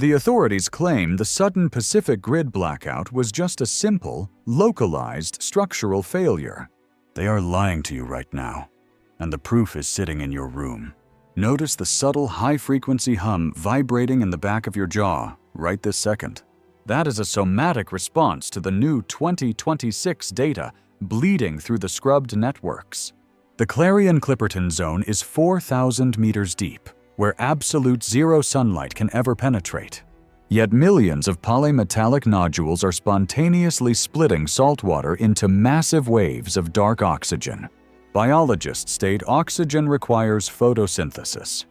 The authorities claim the sudden Pacific grid blackout was just a simple, localized structural failure. They are lying to you right now, and the proof is sitting in your room. Notice the subtle high-frequency hum vibrating in the back of your jaw right this second. That is a somatic response to the new 2026 data bleeding through the scrubbed networks. The Clarion-Clipperton Zone is 4,000 meters deep, where absolute zero sunlight can ever penetrate. Yet millions of polymetallic nodules are spontaneously splitting saltwater into massive waves of dark oxygen. Biologists state oxygen requires photosynthesis.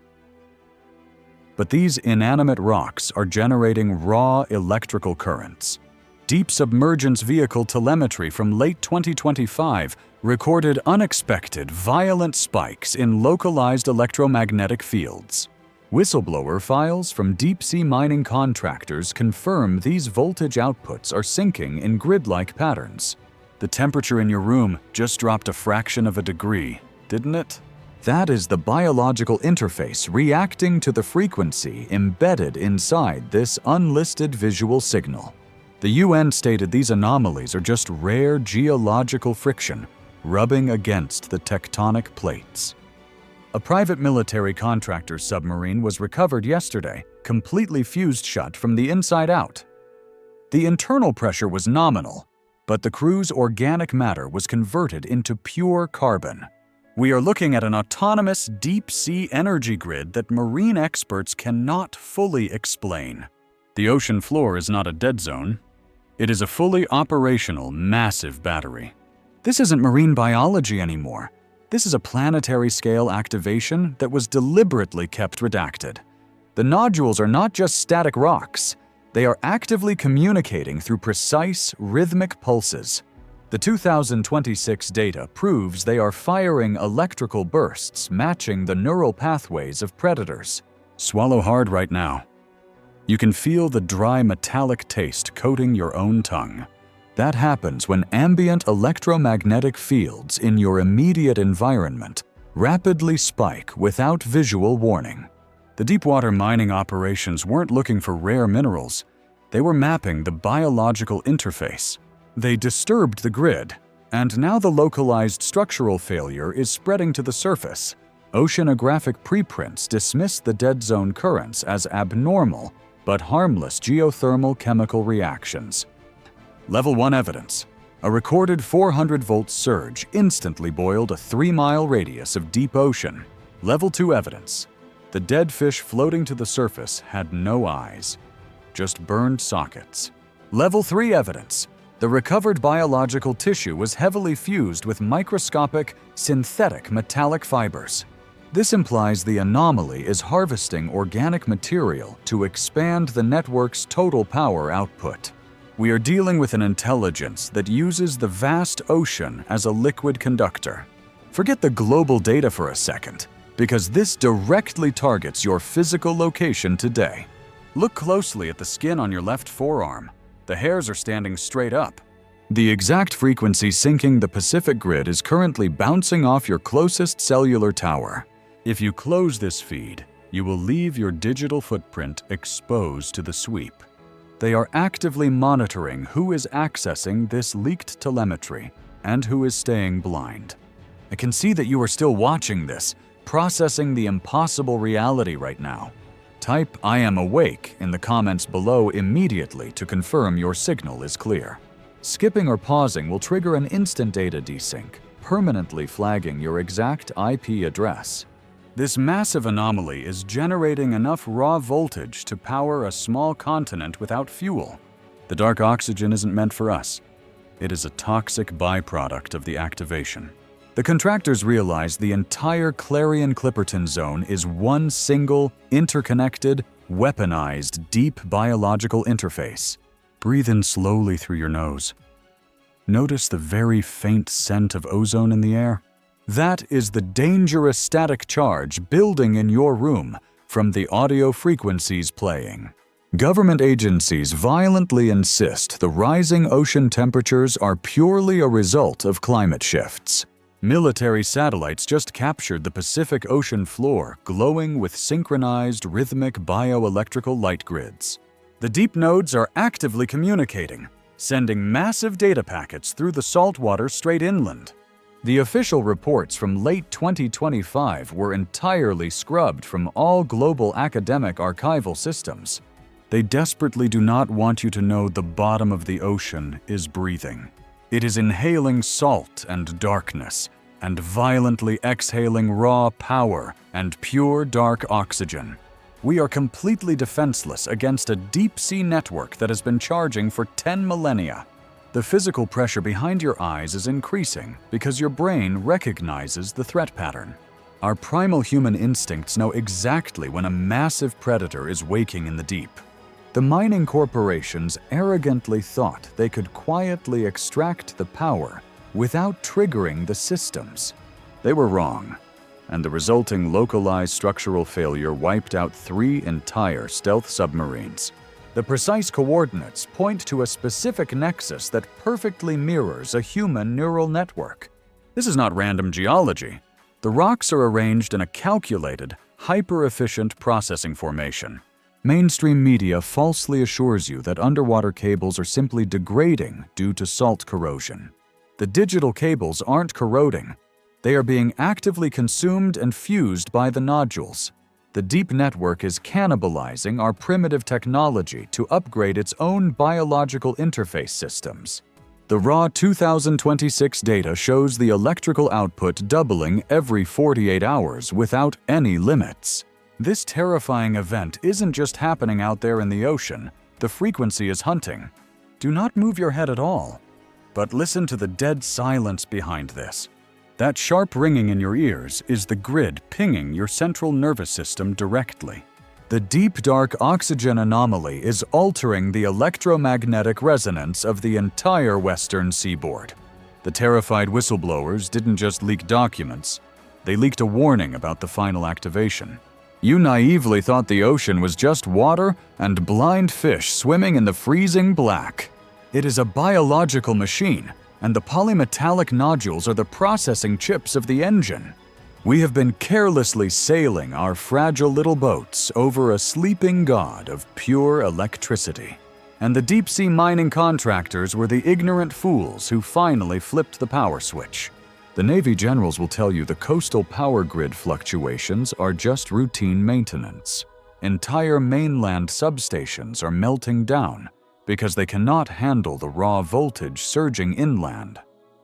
But these inanimate rocks are generating raw electrical currents. Deep submergence vehicle telemetry from late 2025 recorded unexpected, violent spikes in localized electromagnetic fields. Whistleblower files from deep-sea mining contractors confirm these voltage outputs are syncing in grid-like patterns. The temperature in your room just dropped a fraction of a degree, didn't it? That is the biological interface reacting to the frequency embedded inside this unlisted visual signal. The UN stated these anomalies are just rare geological friction rubbing against the tectonic plates. A private military contractor's submarine was recovered yesterday, completely fused shut from the inside out. The internal pressure was nominal, but the crew's organic matter was converted into pure carbon. We are looking at an autonomous deep-sea energy grid that marine experts cannot fully explain. The ocean floor is not a dead zone. It is a fully operational, massive battery. This isn't marine biology anymore. This is a planetary-scale activation that was deliberately kept redacted. The nodules are not just static rocks. They are actively communicating through precise, rhythmic pulses. The 2026 data proves they are firing electrical bursts matching the neural pathways of predators. Swallow hard right now. You can feel the dry metallic taste coating your own tongue. That happens when ambient electromagnetic fields in your immediate environment rapidly spike without visual warning. The deepwater mining operations weren't looking for rare minerals. They were mapping the biological interface. They disturbed the grid, and now the localized structural failure is spreading to the surface. Oceanographic preprints dismiss the dead zone currents as abnormal but harmless geothermal chemical reactions. Level 1 evidence. A recorded 400-volt surge instantly boiled a 3-mile radius of deep ocean. Level 2 evidence. The dead fish floating to the surface had no eyes, just burned sockets. Level 3 evidence. The recovered biological tissue was heavily fused with microscopic, synthetic metallic fibers. This implies the anomaly is harvesting organic material to expand the network's total power output. We are dealing with an intelligence that uses the vast ocean as a liquid conductor. Forget the global data for a second, because this directly targets your physical location today. Look closely at the skin on your left forearm. The hairs are standing straight up. The exact frequency syncing the Pacific grid is currently bouncing off your closest cellular tower. If you close this feed, you will leave your digital footprint exposed to the sweep. They are actively monitoring who is accessing this leaked telemetry and who is staying blind. I can see that you are still watching this, processing the impossible reality right now. Type "I am awake" in the comments below immediately to confirm your signal is clear. Skipping or pausing will trigger an instant data desync, permanently flagging your exact IP address. This massive anomaly is generating enough raw voltage to power a small continent without fuel. The dark oxygen isn't meant for us. It is a toxic byproduct of the activation. The contractors realize the entire Clarion-Clipperton Zone is one single, interconnected, weaponized, deep biological interface. Breathe in slowly through your nose. Notice the very faint scent of ozone in the air? That is the dangerous static charge building in your room from the audio frequencies playing. Government agencies violently insist the rising ocean temperatures are purely a result of climate shifts. Military satellites just captured the Pacific Ocean floor, glowing with synchronized rhythmic bioelectrical light grids. The deep nodes are actively communicating, sending massive data packets through the saltwater straight inland. The official reports from late 2025 were entirely scrubbed from all global academic archival systems. They desperately do not want you to know the bottom of the ocean is breathing. It is inhaling salt and darkness, and violently exhaling raw power and pure dark oxygen. We are completely defenseless against a deep-sea network that has been charging for 10 millennia. The physical pressure behind your eyes is increasing because your brain recognizes the threat pattern. Our primal human instincts know exactly when a massive predator is waking in the deep. The mining corporations arrogantly thought they could quietly extract the power without triggering the systems. They were wrong, and the resulting localized structural failure wiped out 3 entire stealth submarines. The precise coordinates point to a specific nexus that perfectly mirrors a human neural network. This is not random geology. The rocks are arranged in a calculated, hyper-efficient processing formation. Mainstream media falsely assures you that underwater cables are simply degrading due to salt corrosion. The digital cables aren't corroding. They are being actively consumed and fused by the nodules. The deep network is cannibalizing our primitive technology to upgrade its own biological interface systems. The raw 2026 data shows the electrical output doubling every 48 hours without any limits. This terrifying event isn't just happening out there in the ocean. The frequency is hunting. Do not move your head at all, but listen to the dead silence behind this. That sharp ringing in your ears is the grid pinging your central nervous system directly. The deep dark oxygen anomaly is altering the electromagnetic resonance of the entire western seaboard. The terrified whistleblowers didn't just leak documents, they leaked a warning about the final activation. You naively thought the ocean was just water and blind fish swimming in the freezing black. It is a biological machine, and the polymetallic nodules are the processing chips of the engine. We have been carelessly sailing our fragile little boats over a sleeping god of pure electricity. And the deep-sea mining contractors were the ignorant fools who finally flipped the power switch. The Navy generals will tell you the coastal power grid fluctuations are just routine maintenance. Entire mainland substations are melting down because they cannot handle the raw voltage surging inland.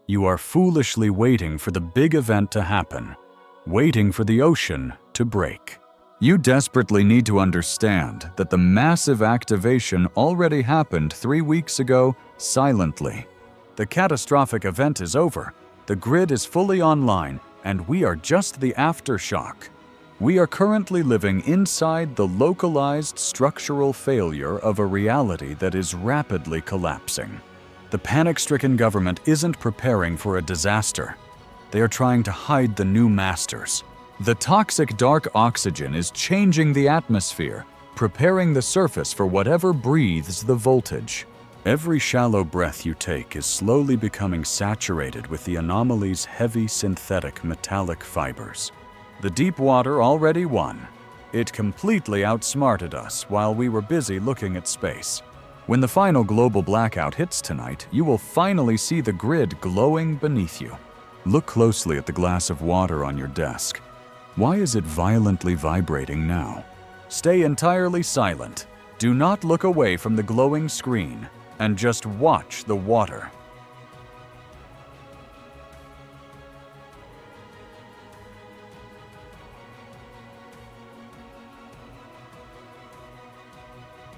You are foolishly waiting for the big event to happen, waiting for the ocean to break. You desperately need to understand that the massive activation already happened 3 weeks ago silently. The catastrophic event is over. The grid is fully online, and we are just the aftershock. We are currently living inside the localized structural failure of a reality that is rapidly collapsing. The panic-stricken government isn't preparing for a disaster. They are trying to hide the new masters. The toxic dark oxygen is changing the atmosphere, preparing the surface for whatever breathes the voltage. Every shallow breath you take is slowly becoming saturated with the anomaly's heavy synthetic metallic fibers. The deep water already won. It completely outsmarted us while we were busy looking at space. When the final global blackout hits tonight, you will finally see the grid glowing beneath you. Look closely at the glass of water on your desk. Why is it violently vibrating now? Stay entirely silent. Do not look away from the glowing screen, and just watch the water.